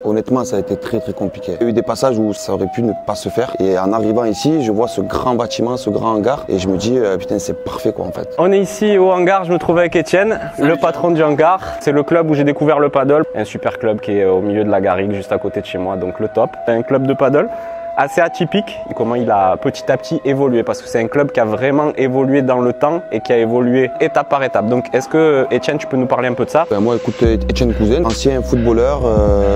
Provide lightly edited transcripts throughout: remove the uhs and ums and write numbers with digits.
Honnêtement, ça a été très compliqué. Il y a eu des passages où ça aurait pu ne pas se faire. Et en arrivant ici, je vois ce grand bâtiment, ce grand hangar. Et je me dis, putain, c'est parfait quoi en fait. On est ici au hangar, je me trouve avec Étienne, le patron du hangar. C'est le club où j'ai découvert le paddle. Un super club qui est au milieu de la garrigue, juste à côté de chez moi, donc le top. C'est un club de paddle assez atypique, comment il a petit à petit évolué, parce que c'est un club qui a vraiment évolué dans le temps et qui a évolué étape par étape. Donc est-ce que Étienne, tu peux nous parler un peu de ça? Moi écoute, Étienne Cousin, ancien footballeur,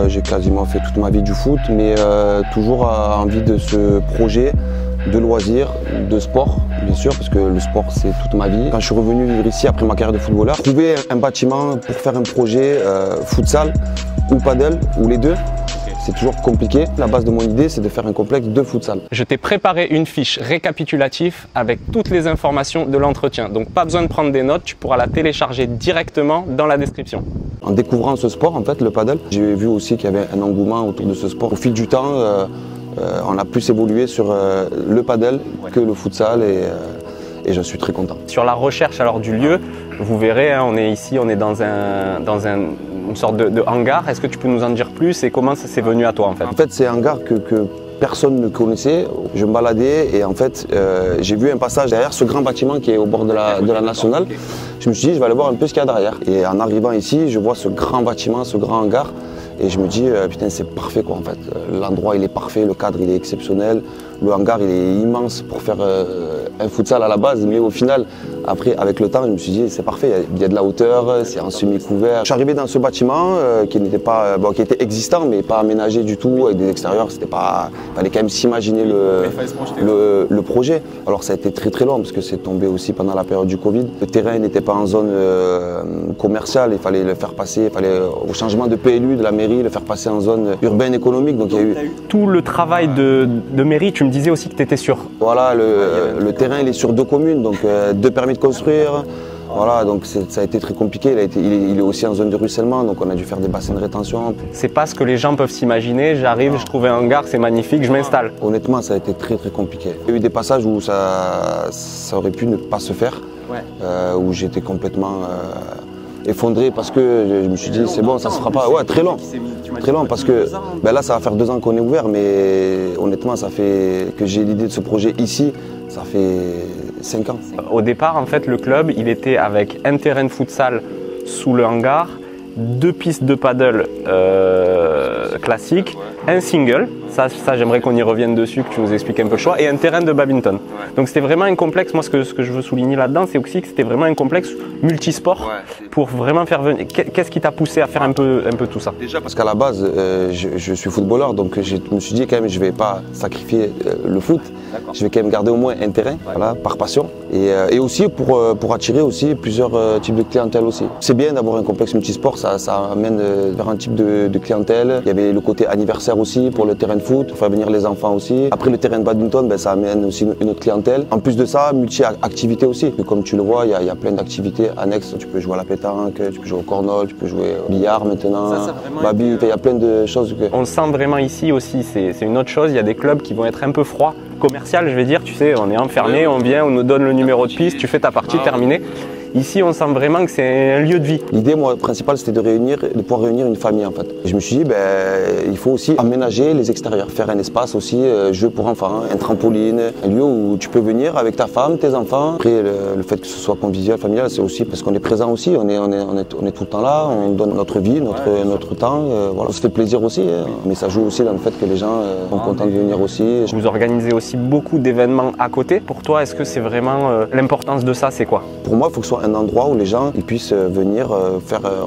j'ai quasiment fait toute ma vie du foot, mais toujours envie de ce projet de loisirs, de sport, bien sûr, parce que le sport c'est toute ma vie. Quand je suis revenu vivre ici après ma carrière de footballeur, trouver un bâtiment pour faire un projet futsal ou paddle, ou les deux, c'est toujours compliqué. La base de mon idée, c'est de faire un complexe de futsal. Je t'ai préparé une fiche récapitulative avec toutes les informations de l'entretien. Donc pas besoin de prendre des notes, tu pourras la télécharger directement dans la description. En découvrant ce sport, en fait, le paddle, j'ai vu aussi qu'il y avait un engouement autour de ce sport. Au fil du temps, on a plus évolué sur le paddle que le futsal et je suis très content. Sur la recherche alors du lieu, vous verrez, hein, on est ici, on est dans une sorte de hangar. Est-ce que tu peux nous en dire plus et comment ça s'est venu à toi en fait? En fait, c'est un hangar que personne ne connaissait. Je me baladais et en fait, j'ai vu un passage derrière ce grand bâtiment qui est au bord de la nationale. Je me suis dit, je vais aller voir un peu ce qu'il y a derrière. Et en arrivant ici, je vois ce grand bâtiment, ce grand hangar. Et je me dis, putain, c'est parfait quoi en fait. L'endroit il est parfait, le cadre il est exceptionnel. Le hangar il est immense pour faire un futsal à la base. Mais au final, après, avec le temps, je me suis dit, c'est parfait. Il y a de la hauteur, c'est en semi-couvert. Je suis arrivé dans ce bâtiment qui n'était pas, qui était existant, mais pas aménagé du tout, avec des extérieurs. C'était pas, fallait quand même s'imaginer le projet. Alors ça a été très long parce que c'est tombé aussi pendant la période du Covid. Le terrain n'était pas en zone commerciale. Il fallait le faire passer, il fallait au changement de PLU de la mairie, le faire passer en zone urbaine économique. Donc il y a eu tout le travail de mairie. Tu me disais aussi que tu étais sûr. Voilà, le terrain il est sur 2 communes, donc 2 permis de construire. Voilà, donc ça a été très compliqué. Il est aussi en zone de ruissellement, donc on a dû faire des bassins de rétention. C'est pas ce que les gens peuvent s'imaginer. J'arrive, je trouve un hangar, c'est magnifique, je m'installe. Honnêtement, ça a été très compliqué. Il y a eu des passages où ça aurait pu ne pas se faire, où j'étais complètement effondré parce que je me suis dit c'est bon, ça se fera pas. Ouais, très long parce que là ça va faire 2 ans qu'on est ouvert, mais honnêtement ça fait que j'ai l'idée de ce projet ici, ça fait 5 ans. Au départ en fait le club il était avec un terrain de futsal sous le hangar, 2 pistes de paddle classiques, un single, ça j'aimerais qu'on y revienne dessus, que tu nous expliques un peu le choix, et un terrain de badminton. Donc c'était vraiment un complexe, moi ce que je veux souligner là-dedans, c'est aussi que c'était vraiment un complexe multisport pour vraiment faire venir. Qu'est-ce qui t'a poussé à faire un peu tout ça? Déjà parce qu'à la base, je suis footballeur, donc je me suis dit quand même je ne vais pas sacrifier le foot, je vais quand même garder au moins un terrain, voilà, par passion, et aussi pour attirer aussi plusieurs types de clientèle aussi. C'est bien d'avoir un complexe multisport, ça amène vers un type de clientèle. Il y avait le côté anniversaire aussi pour le terrain de foot, pour faire venir les enfants aussi. Après le terrain de badminton, ça amène aussi une autre clientèle. En plus de ça, multi-activités aussi. Et comme tu le vois, il y a plein d'activités annexes. Tu peux jouer à la pétanque, tu peux jouer au cornhole, tu peux jouer au billard maintenant, baby, il y a plein de choses. On le sent vraiment ici aussi, c'est une autre chose. Il y a des clubs qui vont être un peu froids, commercial je vais dire, tu sais, on est enfermé, on vient, on nous donne le numéro de piste, tu fais ta partie, terminée. Ici, on sent vraiment que c'est un lieu de vie. L'idée principale, c'était de pouvoir réunir une famille en fait. Et je me suis dit, il faut aussi aménager les extérieurs, faire un espace aussi, jeu pour enfants, un trampoline, un lieu où tu peux venir avec ta femme, tes enfants. Après, le fait que ce soit convivial, familial, c'est aussi parce qu'on est présent aussi, on est tout le temps là, on donne notre vie, notre temps, voilà. On se fait plaisir aussi, hein. Mais ça joue aussi dans le fait que les gens sont contents de venir aussi. Vous organisez aussi beaucoup d'événements à côté. Pour toi, est-ce que c'est vraiment l'importance de ça, c'est quoi? Pour moi, il faut que ce soit un endroit où les gens puissent venir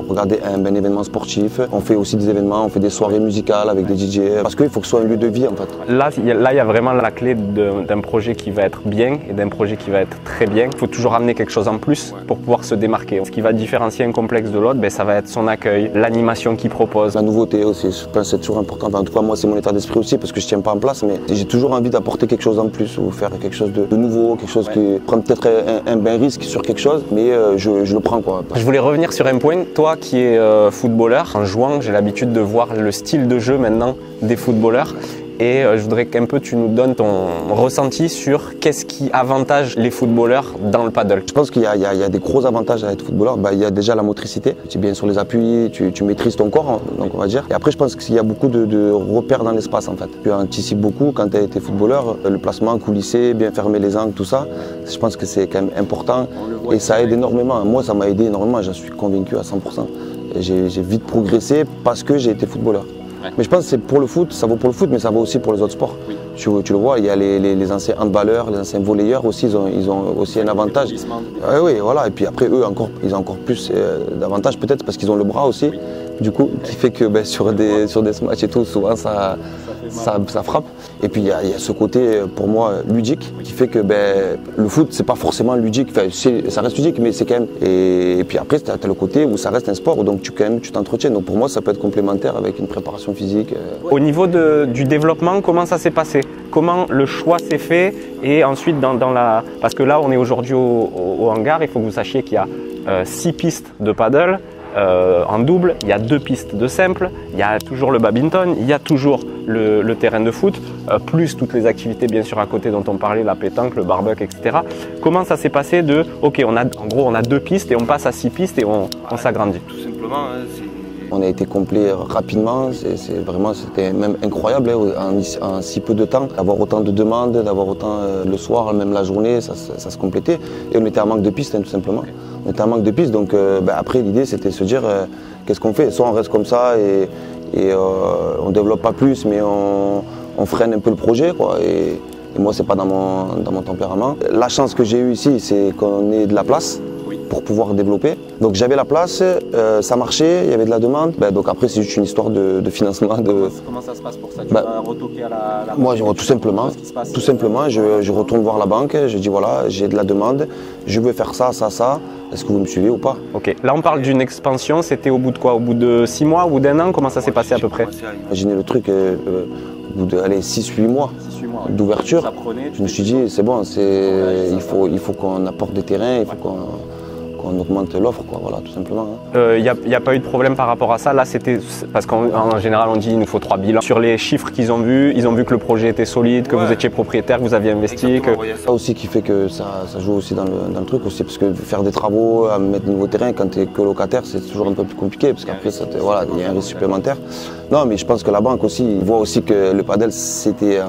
regarder un événement sportif. On fait aussi des événements, on fait des soirées musicales avec des DJ, parce qu'il faut que ce soit un lieu de vie en fait. Là, il y a vraiment la clé d'un projet qui va être bien et d'un projet qui va être très bien. Il faut toujours amener quelque chose en plus pour pouvoir se démarquer. Ce qui va différencier un complexe de l'autre, ça va être son accueil, l'animation qu'il propose. La nouveauté aussi, je pense que c'est toujours important. Enfin, en tout cas, moi, c'est mon état d'esprit aussi, parce que je ne tiens pas en place, mais j'ai toujours envie d'apporter quelque chose en plus, ou faire quelque chose de nouveau, quelque chose qui prend peut-être un risque sur quelque chose, mais je le prends quoi. Je voulais revenir sur un point, toi qui es footballeur, en jouant j'ai l'habitude de voir le style de jeu maintenant des footballeurs et je voudrais qu'un peu tu nous donnes ton ressenti sur qu'est-ce qui avantage les footballeurs dans le paddle. Je pense qu'il y a des gros avantages à être footballeur. Il y a déjà la motricité, tu es bien sur les appuis, tu maîtrises ton corps, donc on va dire. Et après je pense qu'il y a beaucoup de repères dans l'espace en fait. Tu anticipes beaucoup quand tu as été footballeur, le placement, coulisser, bien fermer les angles, tout ça. Je pense que c'est quand même important et ça aide énormément. Moi ça m'a aidé énormément, j'en suis convaincu à 100%. J'ai vite progressé parce que j'ai été footballeur. Ouais. Mais je pense que c'est pour le foot, ça vaut pour le foot, mais ça vaut aussi pour les autres sports. Oui. Tu le vois, il y a les anciens handballeurs, les anciens volleyeurs aussi, ils ont aussi un avantage. Oui, voilà. Et puis après, eux, ils ont encore plus d'avantages, peut-être parce qu'ils ont le bras aussi. Oui. Du coup, qui fait que sur des matchs et tout, souvent ça frappe. Et puis il y a ce côté pour moi ludique qui fait que le foot c'est pas forcément ludique, enfin, ça reste ludique mais c'est quand même. Et puis après tu as le côté où ça reste un sport donc tu t'entretiens. Donc pour moi ça peut être complémentaire avec une préparation physique. Au niveau du développement, comment ça s'est passé? Comment le choix s'est fait? Et ensuite parce que là on est aujourd'hui au hangar, il faut que vous sachiez qu'il y a 6 pistes de paddle. En double, il y a 2 pistes de simple, il y a toujours le badminton, il y a toujours le terrain de foot, plus toutes les activités bien sûr à côté dont on parlait, la pétanque, le barbecue, etc. Comment ça s'est passé ok, en gros on a 2 pistes et on passe à 6 pistes et on s'agrandit? Tout simplement, on a été complet rapidement, c'était même incroyable en si peu de temps, d'avoir autant de demandes, d'avoir autant le soir, même la journée, ça se complétait. Et on était en manque de pistes tout simplement. On était en manque de pistes, donc après l'idée c'était de se dire qu'est-ce qu'on fait? Soit on reste comme ça et on ne développe pas plus, mais on freine un peu le projet, quoi. Et moi c'est pas dans mon tempérament. La chance que j'ai eue ici, c'est qu'on ait de la place pour pouvoir développer. Donc j'avais la place, ça marchait, il y avait de la demande. Donc après c'est juste une histoire de financement. Comment ça se passe pour ça? Tu vas retoquer à la moi tout simplement, je retourne voir la banque, je dis voilà, j'ai de la demande, je veux faire ça, est-ce que vous me suivez ou pas? Ok, là on parle d'une expansion, c'était au bout de quoi? Au bout de 6 mois, au bout d'1 an? Comment ça s'est passé à peu près? Imaginez le truc, au bout de 6-8 mois d'ouverture, je me suis dit c'est bon, il faut qu'on apporte des terrains, il faut qu'on augmente l'offre, voilà, tout simplement. Il n'y a pas eu de problème par rapport à ça. Là, c'était parce qu'en général, on dit il nous faut 3 bilans. Sur les chiffres qu'ils ont vus, ils ont vu que le projet était solide, que vous étiez propriétaire, que vous aviez investi. Ça aussi qui fait que ça joue aussi dans le truc aussi, parce que faire des travaux, mettre de nouveaux terrains, quand tu es que locataire, c'est toujours un peu plus compliqué, parce qu'après, il y a un risque supplémentaire. Non, mais je pense que la banque aussi, ils voient aussi que le paddle, c'est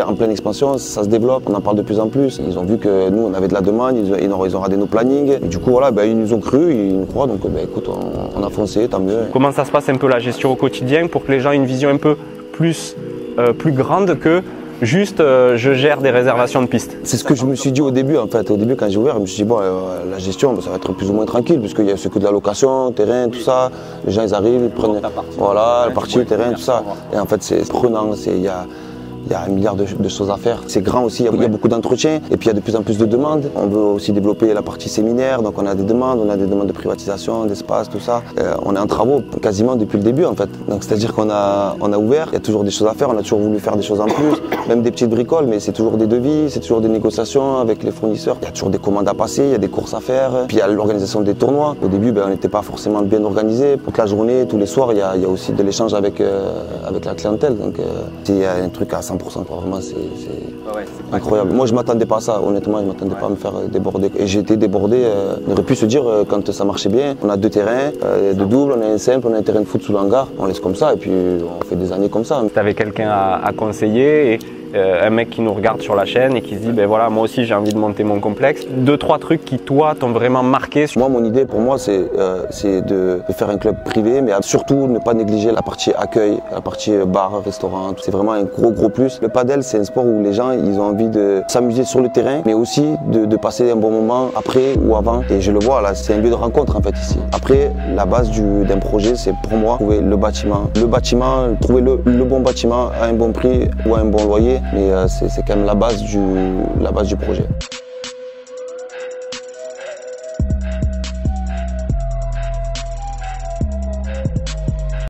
en pleine expansion, ça se développe, on en parle de plus en plus. Ils ont vu que nous, on avait de la demande, ils ont regardé nos plannings. Et du coup, voilà, ils nous ont cru, ils nous croient, donc écoute, on a foncé, tant mieux. Comment ça se passe un peu la gestion au quotidien pour que les gens aient une vision un peu plus grande que juste je gère des réservations de pistes? C'est ce que je me suis dit au début en fait. Au début quand j'ai ouvert, je me suis dit bon, la gestion ça va être plus ou moins tranquille parce qu'il y a ce que de la location, terrain, tout ça. Les gens ils arrivent, ils prennent la partie, terrain, tout ça. Et en fait c'est prenant, il y a un milliard de choses à faire. C'est grand aussi, il y a beaucoup d'entretien et puis il y a de plus en plus de demandes. On veut aussi développer la partie séminaire, donc on a des demandes de privatisation, d'espace, tout ça. On est en travaux quasiment depuis le début en fait. Donc c'est-à-dire qu'on a ouvert, il y a toujours des choses à faire, on a toujours voulu faire des choses en plus, même des petites bricoles, mais c'est toujours des devis, c'est toujours des négociations avec les fournisseurs. Il y a toujours des commandes à passer, il y a des courses à faire. Puis il y a l'organisation des tournois. Au début, on n'était pas forcément bien organisé. Toute la journée, tous les soirs, il y a aussi de l'échange avec la clientèle. Donc il y a un truc à 100%, vraiment c'est incroyable. Moi je m'attendais pas à ça, honnêtement, je m'attendais pas à me faire déborder. Et j'ai été débordé, on aurait pu se dire quand ça marchait bien, on a 2 terrains de double, on a un simple, on a un terrain de foot sous le hangar, on laisse comme ça et puis on fait des années comme ça. Tu avais quelqu'un à conseiller et un mec qui nous regarde sur la chaîne et qui se dit voilà, moi aussi j'ai envie de monter mon complexe. 2-3 trucs qui toi t'ont vraiment marqué? Moi mon idée pour moi c'est de faire un club privé, mais surtout ne pas négliger la partie accueil, la partie bar, restaurant. C'est vraiment un gros plus. Le padel c'est un sport où les gens ils ont envie de s'amuser sur le terrain, mais aussi de passer un bon moment après ou avant. Et je le vois là, c'est un lieu de rencontre en fait ici. Après la base d'un projet c'est pour moi trouver le bâtiment, trouver le bon bâtiment à un bon prix ou à un bon loyer. Mais c'est quand même la base du projet.